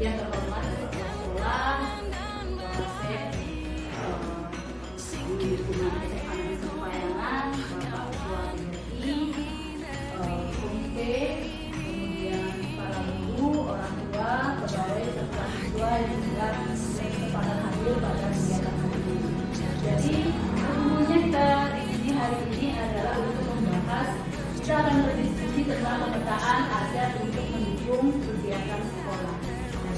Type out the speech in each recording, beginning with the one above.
yang terhormat kepala sekolah, di lingkungan SMA Negeri Sepayangan, Bapak Ketua BRI, komite, kemudian para guru, orang tua, pegawai serta siswa yang juga kesempatan hadir pada kegiatan hari ini. Jadi sesungguhnya kita di sini hari ini adalah untuk membahas, kita akan berdiskusi tentang pemetaan aset untuk mendukung kegiatan sekolah.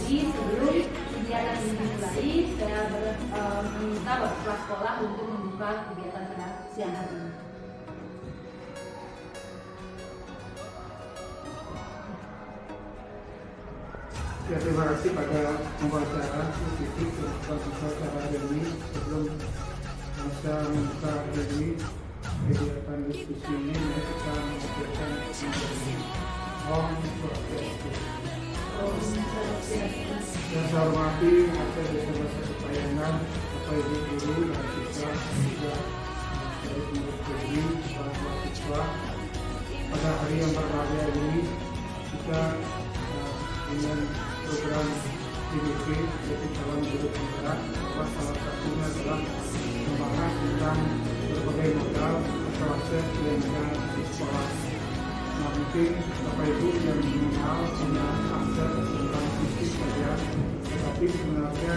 Jadi sebelum kegiatan ini dimulai, saya meminta Bapak Kepala Sekolah untuk membuka kegiatan pada siang hari ini. Ya, terima kasih pada pembicara titik secara hari ini. Sebelum saya membuka hari kegiatan diskusi ini, kita mengucapkan Om Swastiastu. Yang saya hormati Asep Desa Bahasa Sepayangan, Bapak Ibu Guru dan siswa juga dari pengurus PBI, para mahasiswa. Pada hari yang berbahagia ini kita dengan program CBP yaitu calon guru penggerak, bahwa salah satunya adalah membahas tentang berbagai modal atau aset yang ada di sekolah. Nah, mungkin Bapak Ibu yang mengenal punya aset tentang fisik saja, tetapi sebenarnya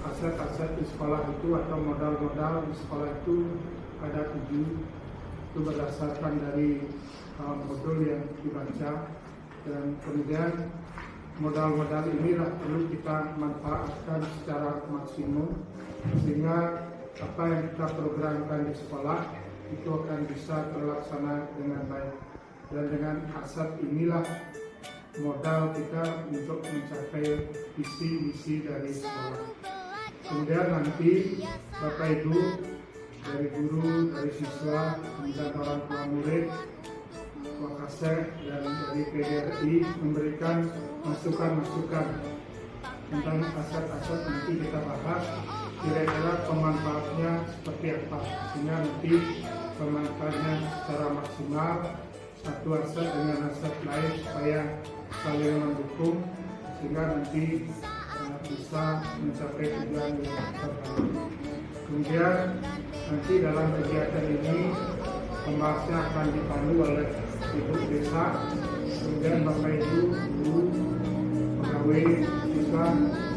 aset-aset di sekolah itu atau modal-modal di sekolah itu ada 7. Itu berdasarkan dari modul yang dibaca, dan kemudian modal-modal inilah perlu kita manfaatkan secara maksimum sehingga apa yang kita programkan di sekolah itu akan bisa terlaksana dengan baik. Dan dengan aset inilah modal kita untuk mencapai visi misi dari sekolah. Kemudian nanti Bapak Ibu dari guru, dari siswa, kemudian orang tua murid, Wakasek dan dari PDRI memberikan masukan-masukan tentang aset-aset. Nanti kita bahas kira-kira pemanfaatnya seperti apa, sehingga nanti pemanfaatnya secara maksimal satu aset dengan aset lain supaya saling mendukung sehingga nanti bisa mencapai tujuan yang terbaik. Kemudian nanti dalam kegiatan ini pembahasannya akan dipandu oleh Ibu Desa, kemudian Bapak Ibu, Guru, pegawai, siswa,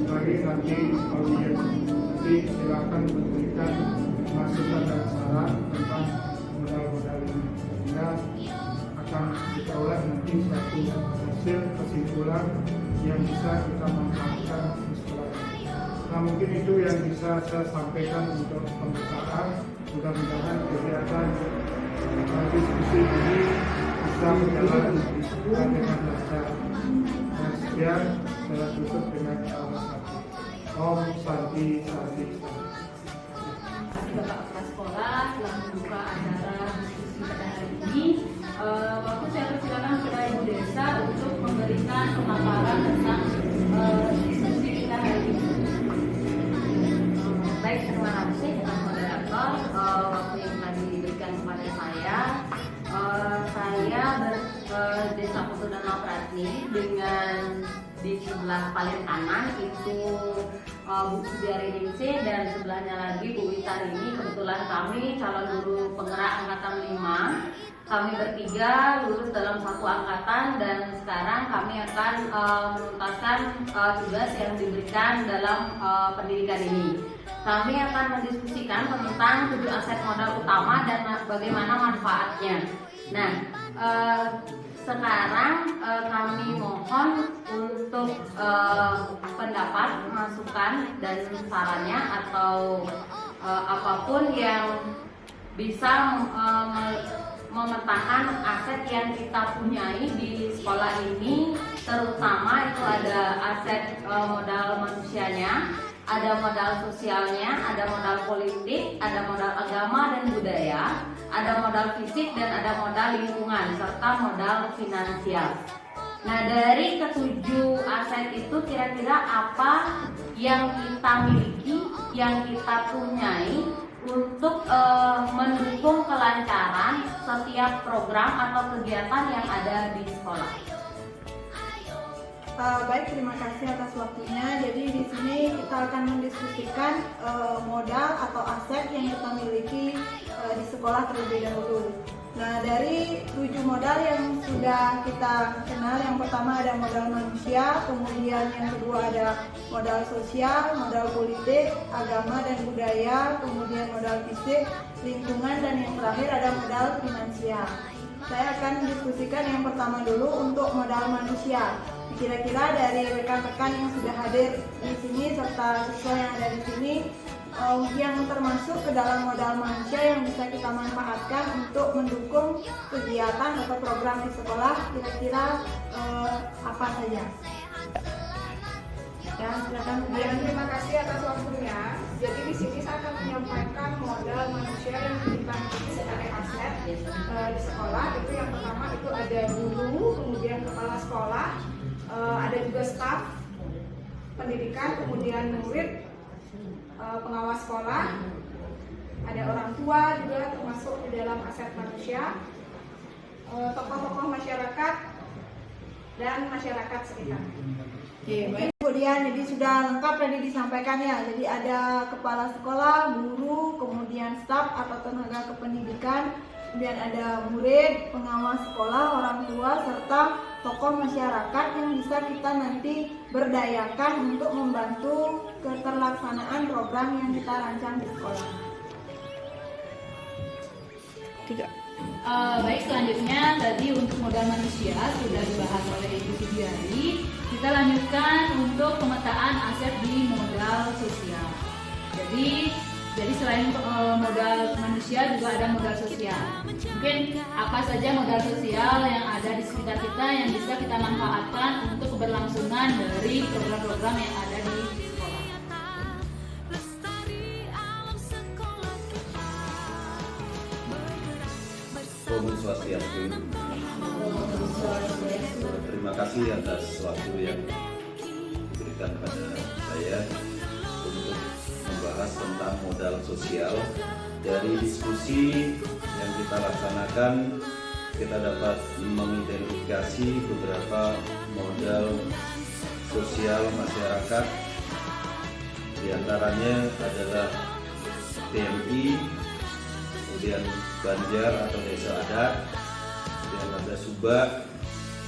sebagai nanti audiens. Nanti silakan memberikan masukan dan saran tentang modal-modal ini, sehingga akan diperoleh nanti suatu hasil kesimpulan yang bisa kita manfaatkan di sekolah ini. Nah, mungkin itu yang bisa saya sampaikan untuk pembukaan. Mudah-mudahan kegiatan diskusi ini bisa berjalan dengan lancar. Dan sekian, saya tutup dengan salam satu. Om Santi Santi. Bapak Kepala Sekolah telah membuka acara diskusi pada hari ini. Waktu saya persilakan kepada Ibu Desa untuk memberikan pemaparan tentang diskusi kita hari ini. Baik, terima kasih Pak Moderator. Waktu yang telah diberikan kepada saya Desa Putu dan Pratni dengan di sebelah paling kanan itu Bu Subiaringse dan sebelahnya lagi Bu Witarini. Kebetulan kami calon guru penggerak angkatan 5. Kami bertiga lulus dalam satu angkatan dan sekarang kami akan menuntaskan tugas yang diberikan dalam pendidikan ini. Kami akan mendiskusikan tentang 7 aset modal utama dan bagaimana manfaatnya. Nah, sekarang kami mohon untuk pendapat, masukan dan sarannya atau apapun yang bisa memetakan aset yang kita punyai di sekolah ini, terutama itu ada aset modal manusianya, ada modal sosialnya, ada modal politik, ada modal agama dan budaya, ada modal fisik dan ada modal lingkungan serta modal finansial. Nah, dari ketujuh aset itu kira-kira apa yang kita miliki, yang kita punyai untuk mendukung kelancaran setiap program atau kegiatan yang ada di sekolah. Baik, terima kasih atas waktunya. Jadi di sini kita akan mendiskusikan modal atau aset yang kita miliki di sekolah terlebih dahulu. Nah, dari 7 modal yang sudah kita kenal, yang pertama ada modal manusia, kemudian yang kedua ada modal sosial, modal politik, agama dan budaya, kemudian modal fisik, lingkungan, dan yang terakhir ada modal finansial. Saya akan diskusikan yang pertama dulu untuk modal manusia. Kira-kira dari rekan-rekan yang sudah hadir di sini serta siswa yang ada di sini, yang termasuk ke dalam modal manusia yang bisa kita manfaatkan untuk mendukung kegiatan atau program di sekolah, kira-kira apa saja? Ya, silakan. Terima kasih atas waktunya. Jadi di sini saya akan menyampaikan modal manusia yang kita miliki sebagai aset di sekolah. Itu yang pertama itu ada guru, kemudian kepala sekolah, ada juga staf pendidikan, kemudian murid, pengawas sekolah, ada orang tua juga termasuk di dalam aset manusia, tokoh-tokoh masyarakat dan masyarakat sekitar. Oke, baik. Kemudian jadi sudah lengkap tadi disampaikan ya. Jadi ada kepala sekolah, guru, kemudian staf atau tenaga kependidikan, kemudian ada murid, pengawas sekolah, orang tua, serta tokoh masyarakat yang bisa kita nanti berdayakan untuk membantu keterlaksanaan program yang kita rancang di sekolah. Baik, selanjutnya tadi untuk modal manusia sudah dibahas oleh Ibu Sugiari. Kita lanjutkan untuk pemetaan aset di modal sosial. Jadi selain modal manusia juga ada modal sosial. Mungkin apa saja modal sosial yang ada di sekitar kita yang bisa kita manfaatkan untuk keberlangsungan dari program-program yang ada di sekolah. Om Swastiastu. Terima kasih atas waktu yang diberikan pada saya untuk membahas tentang modal sosial. Dari diskusi yang kita laksanakan, kita dapat mengidentifikasi beberapa modal sosial masyarakat. Di antaranya adalah TMI, kemudian Banjar atau desa adat, kemudian ada Subak,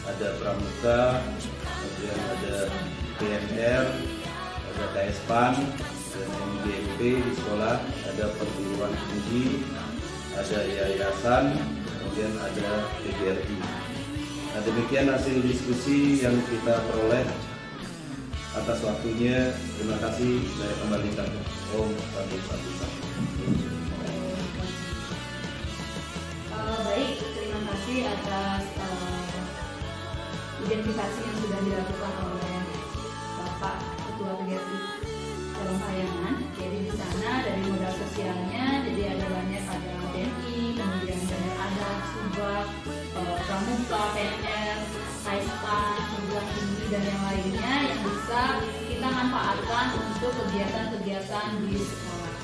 ada Pramuka, kemudian ada PNR, ada KSPAN, dan MGMP di sekolah, ada perguruan tinggi, ada yayasan, kemudian ada PGRI. Nah, demikian hasil diskusi yang kita peroleh. Atas waktunya, terima kasih. Saya kembalikan. Om Santi Santi. Baik, terima kasih atas identifikasi yang sudah dilakukan oleh Bapak Ketua PGRI Calon Payangan. Jadi di sana dari modal sosialnya, jadi ada banyak, ada TNI, kemudian ada Subak, Pramuka, PNR, KSPAN, perguruan tinggi dan yang lainnya yang bisa kita manfaatkan untuk kegiatan-kegiatan di sekolah.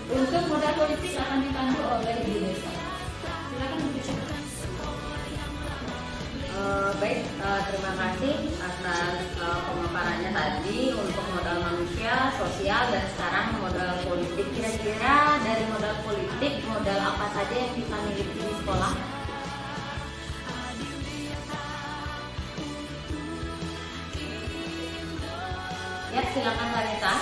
Untuk modal politik akan dipandu oleh Ibu Desa. Silakan Bu Desa. Baik, terima kasih atas pemaparannya tadi untuk modal manusia, sosial, dan sekarang modal politik. Kira-kira dari modal politik, modal apa saja yang kita miliki di sekolah? Ya, silakan Wanita.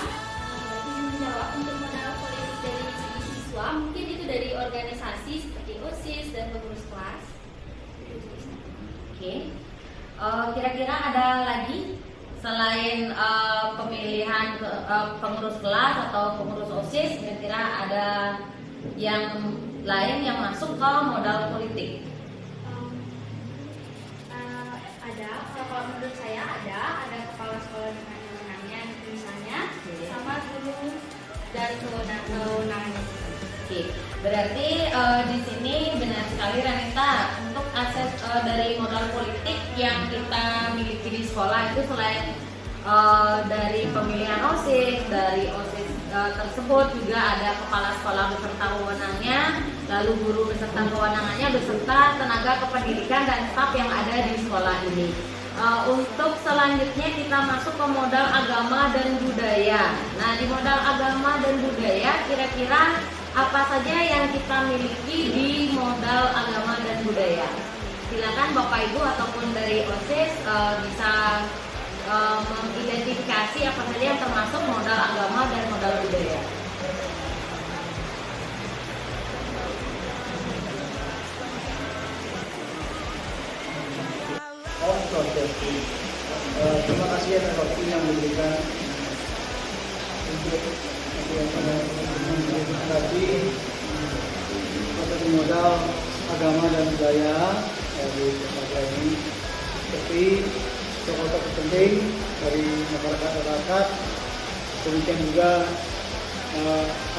Menjawab untuk modal politik dari segi siswa, mungkin itu dari organisasi seperti OSIS dan pengurus kelas. Oke. Kira-kira ada lagi selain pemilihan pengurus kelas atau pengurus OSIS, kira-kira ada yang lain yang masuk ke modal politik? Ada, kalau menurut saya ada kepala sekolah dengan wewenangnya misalnya, sama guru dan kewenangannya. Oke, berarti di sini benar sekali Ranita, untuk aset dari modal politik yang kita miliki di sekolah itu selain dari pemilihan OSIS, dari OSIS tersebut juga ada kepala sekolah beserta wewenangnya, lalu guru beserta kewenangannya, beserta tenaga kependidikan dan staf yang ada di sekolah ini. Untuk selanjutnya kita masuk ke modal agama dan budaya. Nah, di modal agama dan budaya kira-kira apa saja yang kita miliki di modal agama dan budaya? Silakan Bapak Ibu ataupun dari OSIS bisa mengidentifikasi apa saja yang termasuk modal agama dan modal budaya. Terima kasih atas waktu yang diberikan untuk menghadapi modal agama dan budaya di lembaga ini. Seperti tokoh-tokoh penting dari masyarakat, demikian juga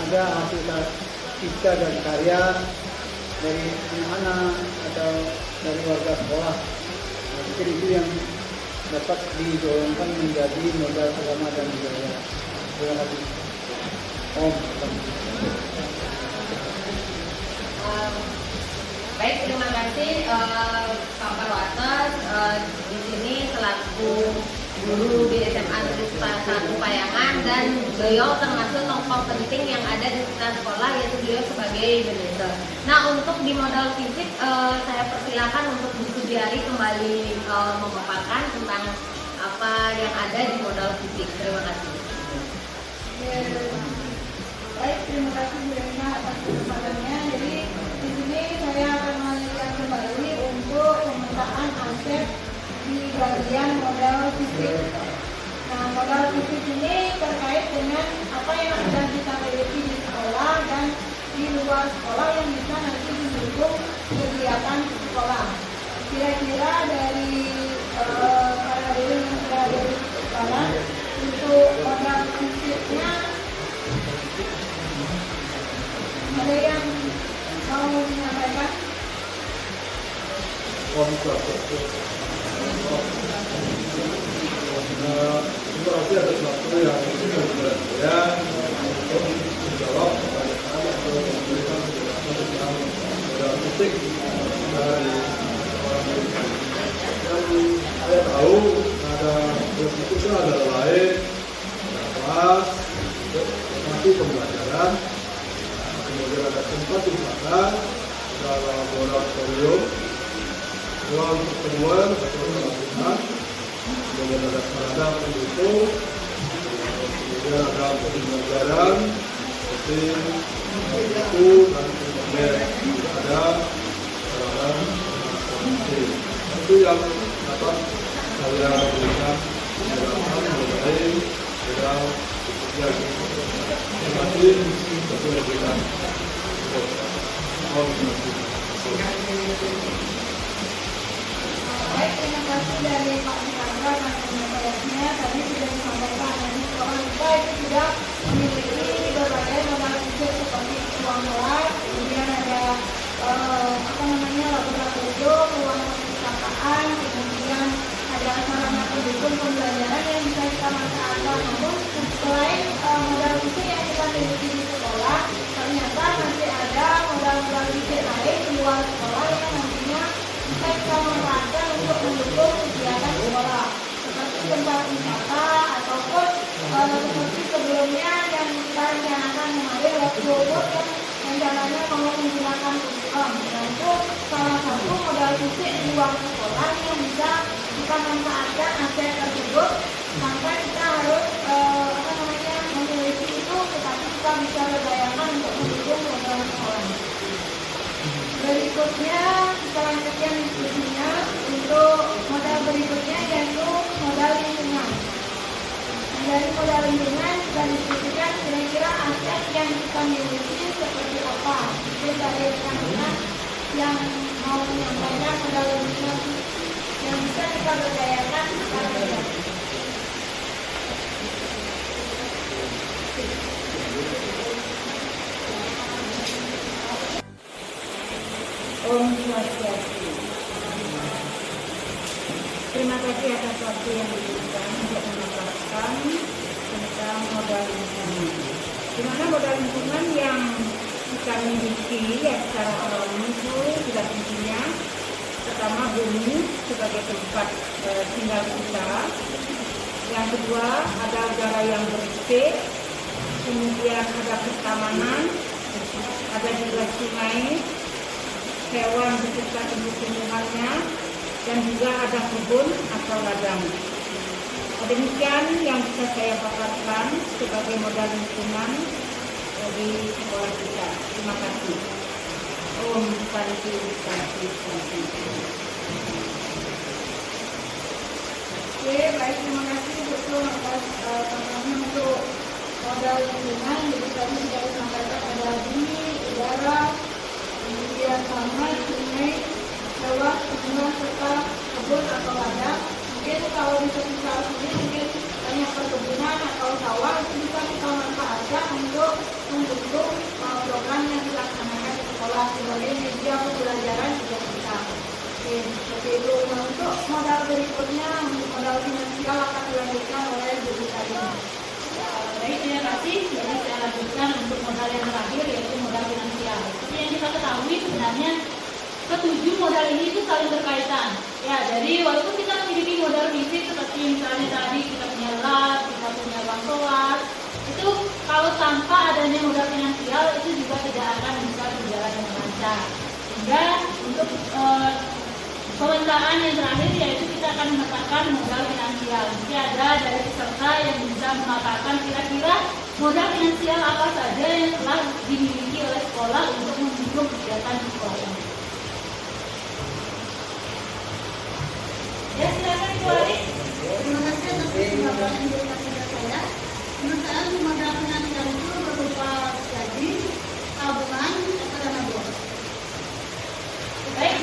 ada hasil cipta dan karya dari anak-anak atau dari warga sekolah. Mungkin itu yang dapat digolongkan menjadi modal agama dan budaya. Terima kasih. Baik, terima kasih Pak Parwates di sini selaku guru di SMA Negeri 1 Payangan, dan beliau termasuk tokoh penting yang ada di sekitar sekolah, yaitu beliau sebagai manajer. Nah, untuk di modal fisik saya persilakan untuk Bu Sudiari kembali memaparkan tentang apa yang ada di modal fisik. Terima kasih. Baik, terima kasih Bu Rina atas kesempatannya. Jadi di sini saya akan melanjutkan kembali untuk pemetaan aset di bagian modal fisik. Nah, modal fisik ini terkait dengan apa yang sudah kita miliki di sekolah dan di luar sekolah yang bisa nanti mendukung kegiatan sekolah. Kira-kira dari para hadirin yang sudah ada di sekolah, untuk modal fisiknya ada yang mau menyampaikan? Terima kasih atas waktu yang diberikan saya untuk menjawab pertanyaan atau memberikan penjelasan tentang modal fisik dari orang Amerika. Yang saya tahu ada itu ada lain, ada kelas, nanti pembelajaran, kemudian ada tempat wisata, ada laboratorium, ruang pertemuan atau pelatihan, kemudian ada sarana pendukung, kemudian ada pembelajaran seperti buku dan internet, ada sarana transportasi. Itu yang dapat saya berikan penjelasan mengenai modal yang terima kasih untuk memberikan. Baik, terima kasih dari Pak Chandra dan penyampaiannya. Tadi sudah disampaikan dari sekolah kita itu sudah memiliki berbagai modal fisik seperti ruang kelas, kemudian ada laboratorium, ruang perpustakaan, kemudian ada sarana pendukung pembelajaran yang bisa kita manfaatkan. Namun selain modal fisik yang kita miliki di sekolah, ternyata masih ada modal-modal fisik lain di luar sekolah yang nantinya bisa kita manfaatkan untuk mendukung kegiatan sekolah, seperti tempat wisata ataupun seperti sebelumnya yang kita rencanakan mengambil workshop yang rencananya mau menggunakan kursus. Nah, itu salah satu modal fisik di luar sekolah yang bisa kita manfaatkan aset tersebut sampai kita harus memiliki itu, tetapi kita bisa berdayakan untuk mendukung modal sekolah. Berikutnya, selanjutnya diskusinya untuk modal berikutnya yaitu modal lingkungan. Nah, dari modal lingkungan kita diskusikan kira-kira aset yang kita miliki seperti apa. Mungkin dari rekan-rekan yang mau menyampaikan modal lingkungan yang bisa kita berdayakan secara tidak. Om Swastiastu. Terima kasih atas waktu yang diberikan untuk memaparkan tentang modal lingkungan. Di mana modal lingkungan yang kita miliki ya secara alami itu sudah tentunya pertama bumi sebagai tempat tinggal kita. Yang kedua ada udara yang bersih, kemudian ada pertamanan, ada juga sungai, hewan beserta tumbuh-tumbuhannya, dan juga ada kebun atau ladang. Demikian yang bisa saya paparkan sebagai modal lingkungan di sekolah kita. Terima kasih. Om Santi Santi Santi. Oke, baik, terima kasih betul atas tambahannya untuk modal lingkungan. Jadi tadi sudah disampaikan ada bumi, udara, kemudian tanah, sungai, hewan, tumbuhan serta kebun atau ladang. Mungkin kalau di sekitar sini mungkin banyak perkebunan atau sawah, itu bisa kita manfaatkan untuk mendukung program yang dilaksanakan di sekolah sebagai media pembelajaran juga kita. Oke, seperti itu. Nah, untuk modal berikutnya, modal finansial akan dilanjutkan oleh Bu tadi. Baik, terima kasih. Jadi saya lanjutkan untuk modal yang terakhir, yaitu modal finansial. Seperti yang kita ketahui sebenarnya ketujuh modal ini itu saling berkaitan. Ya, jadi walaupun kita memiliki modal fisik seperti misalnya tadi kita punya lab, kita punya uang kelas, itu kalau tanpa adanya modal finansial itu juga tidak akan bisa berjalan dengan lancar. Sehingga untuk pemetaan yang terakhir yaitu kita akan memetakan modal finansial. Jadi ada dari peserta yang bisa memetakan kira-kira modal finansial apa saja yang telah dimiliki oleh sekolah untuk mendukung kegiatan di sekolah ini. Ya, silakan Ibu Aris. Terima kasih atas kesempatan yang diberikan kepada saya. Pemetaan modal finansial itu berupa gaji, tabungan, atau dana bos. Baik.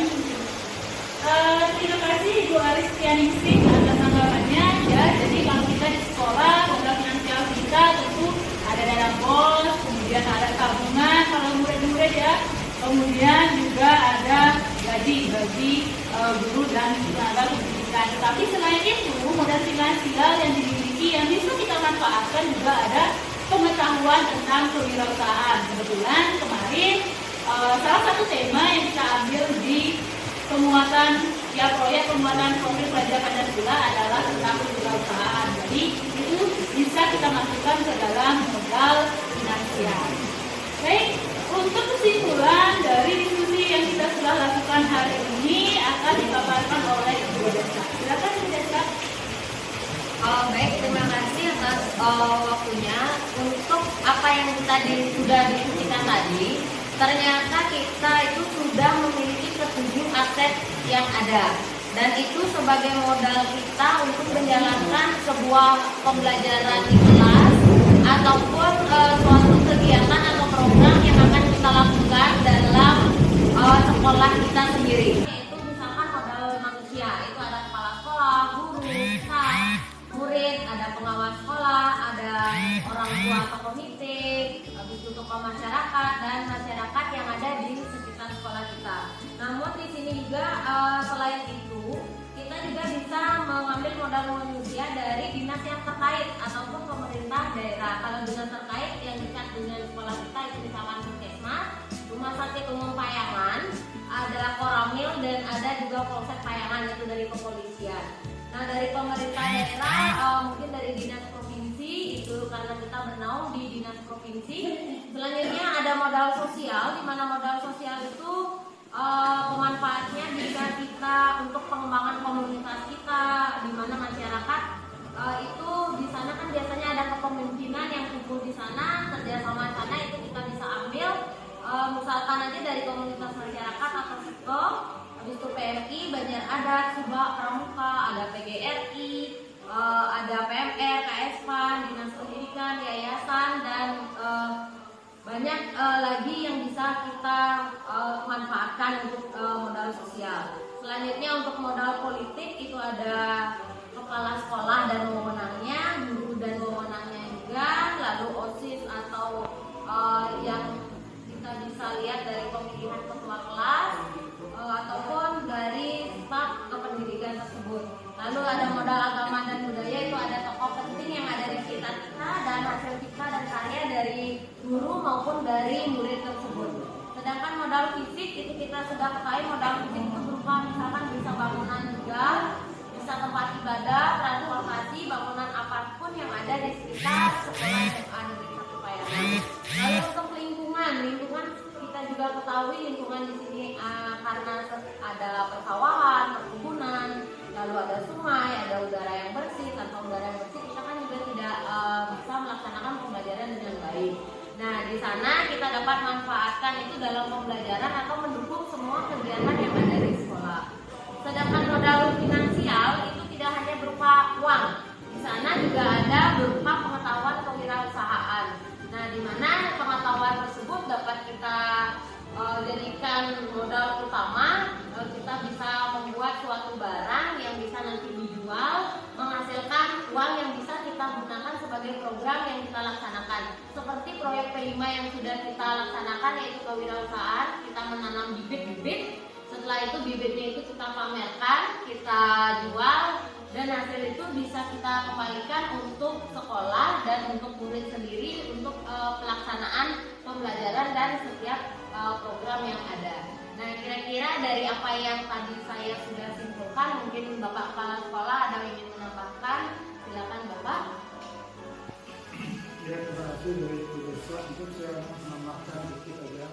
Terima kasih Ibu Aris Tianingsih atas tanggapannya. Ya, jadi kalau kita di sekolah modal finansial kita tentu ada dana bos, kemudian ada tabungan kalau murid-murid ya, kemudian juga ada gaji guru dan tenaga pendidikan. Tetapi selain itu modal finansial yang dimiliki yang bisa kita manfaatkan juga ada pengetahuan tentang kewirausahaan. Kebetulan kemarin salah satu tema yang kita ambil di proyek penguatan profil pelajar Pancasila adalah tentang kewirausahaan. Jadi itu bisa kita masukkan ke dalam modal finansial. Baik, untuk kesimpulan dari diskusi yang kita sudah lakukan hari ini akan dipaparkan oleh Ibu Desa. Silakan Ibu Desa. Baik, terima kasih atas waktunya. Untuk apa yang sudah diskusikan tadi, ternyata kita itu sudah memiliki ketujuh aset yang ada, dan itu sebagai modal kita untuk menjalankan sebuah pembelajaran di kelas ataupun suatu kegiatan atau program yang akan kita lakukan dalam sekolah kita sendiri. Itu misalkan modal manusia, itu ada kepala sekolah, guru, staff, murid, ada pengawas sekolah, ada orang tua atau komite, habis itu tokoh masyarakat dan masyarakat yang ada di sekitar sekolah kita. Namun di sini juga selain itu kita juga bisa mengambil modal manusia dari dinas yang terkait ataupun pemerintah daerah. Kalau dinas terkait yang dekat dengan sekolah kita itu misalkan Puskesmas, Rumah Sakit Umum Payangan, ada Koramil dan ada juga Polsek Payangan itu dari kepolisian. Nah, dari pemerintah daerah mungkin dari dinas provinsi itu karena kita bernaung di dinas provinsi. Selanjutnya ada modal sosial, di mana modal sosial itu pemanfaatnya bisa kita untuk pengembangan komunitas kita, di mana masyarakat itu di sana kan biasanya ada kepemimpinan yang kumpul di sana, kerjasama sana itu kita bisa ambil. Misalkan aja dari komunitas masyarakat atau SIKO, habis itu PMI, Banjar Adat, Subak, Pramuka, ada PGRI, ada PMR, KSPAN, Dinas Pendidikan, Yayasan, dan banyak lagi yang bisa kita manfaatkan untuk modal sosial. Selanjutnya untuk modal politik itu ada kepala sekolah dan wewenangnya, guru dan wewenangnya juga, lalu OSIS atau yang kita bisa lihat dari pemilihan ketua kelas ataupun dari staf kependidikan tersebut. Lalu ada modal agama dan budaya, itu ada tokoh penting yang ada di sekitar kita dan hasil cipta dan karya dari guru maupun dari murid tersebut. Sedangkan modal fisik itu kita sudah ketahui modal fisik itu berupa berupa misalkan bisa bangunan juga, bisa tempat ibadah, transportasi, bangunan apapun yang ada di sekitar sekolah SMA Negeri 1 Payangan. Lalu untuk lingkungan kita juga ketahui lingkungan di sini karena ada persawahan, perkebunan, lalu ada sungai, ada udara yang bersih. Tanpa udara yang bersih kita kan juga tidak bisa melaksanakan pembelajaran dengan baik. Nah, di sana kita dapat manfaatkan itu dalam pembelajaran atau mendukung semua kegiatan yang ada di sekolah. Sedangkan modal finansial itu tidak hanya berupa uang. Di sana juga ada berupa pengetahuan kewirausahaan. Nah, di mana pengetahuan tersebut dapat kita jadikan modal utama, kita bisa membuat suatu barang yang bisa nanti dijual, menghasilkan uang yang bisa kita gunakan sebagai program yang kita laksanakan. Seperti proyek P5 yang sudah kita laksanakan, yaitu kewirausahaan, kita menanam bibit-bibit. Setelah itu bibitnya itu kita pamerkan, kita jual, dan hasil itu bisa kita kembalikan untuk sekolah dan untuk murid sendiri untuk pelaksanaan pembelajaran dan setiap program yang ada. Nah, kira-kira dari apa yang tadi saya sudah simpulkan, mungkin Bapak Kepala Sekolah ada yang ingin menambahkan? Silakan Bapak. Ya, terima kasih dari Bu Desa. Untuk saya menambahkan sedikit aja.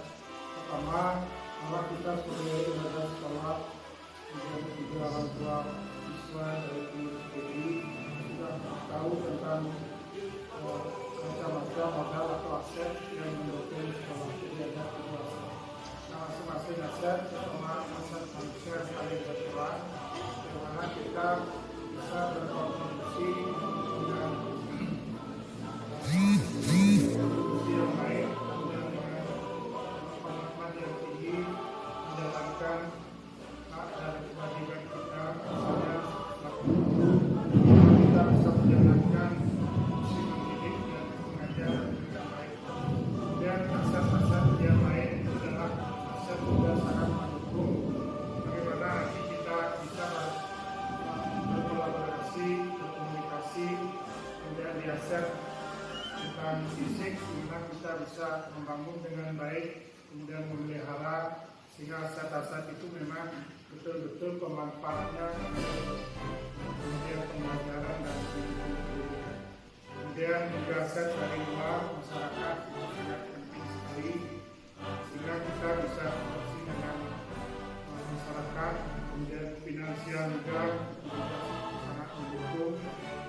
Pertama, bahwa kita sebagai lembaga sekolah dan juga orang tua siswa dari PDI sudah tahu tentang macam-macam modal atau aset yang mendukung sekolah. Jadi ada dua aset. Nah, masing-masing aset sama aset manusia saling berperan, di mana kita bisa berkontribusi dengan kontribusi yang baik dan dengan pengalaman yang tinggi menjalankan hak dan kewajiban kita, misalnya kita bisa menjalankan fungsi mendidik dan mengajar dengan baik. Kemudian aset-aset yang lain adalah aset juga sangat mendukung bagaimana nanti kita bisa berkolaborasi, berkomunikasi, kemudian di aset tentang fisik, dimana kita bisa membangun dengan baik, kemudian memelihara, sehingga aset-aset itu memang betul-betul pemanfaatnya kemudian pembelajaran dan pendidikan. Kemudian juga aset dari luar masyarakat itu sangat penting sekali, sehingga kita bisa berfungsi dengan masyarakat. Kemudian finansial juga sangat mendukung,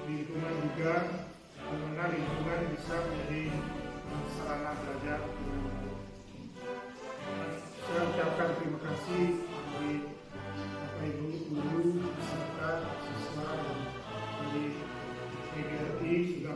lingkungan juga, bagaimana lingkungan bisa menjadi sarana belajar dengan baik. Saya ucapkan terima kasih bagi Bapak Ibu guru, peserta, siswa dan dari PGRI sudah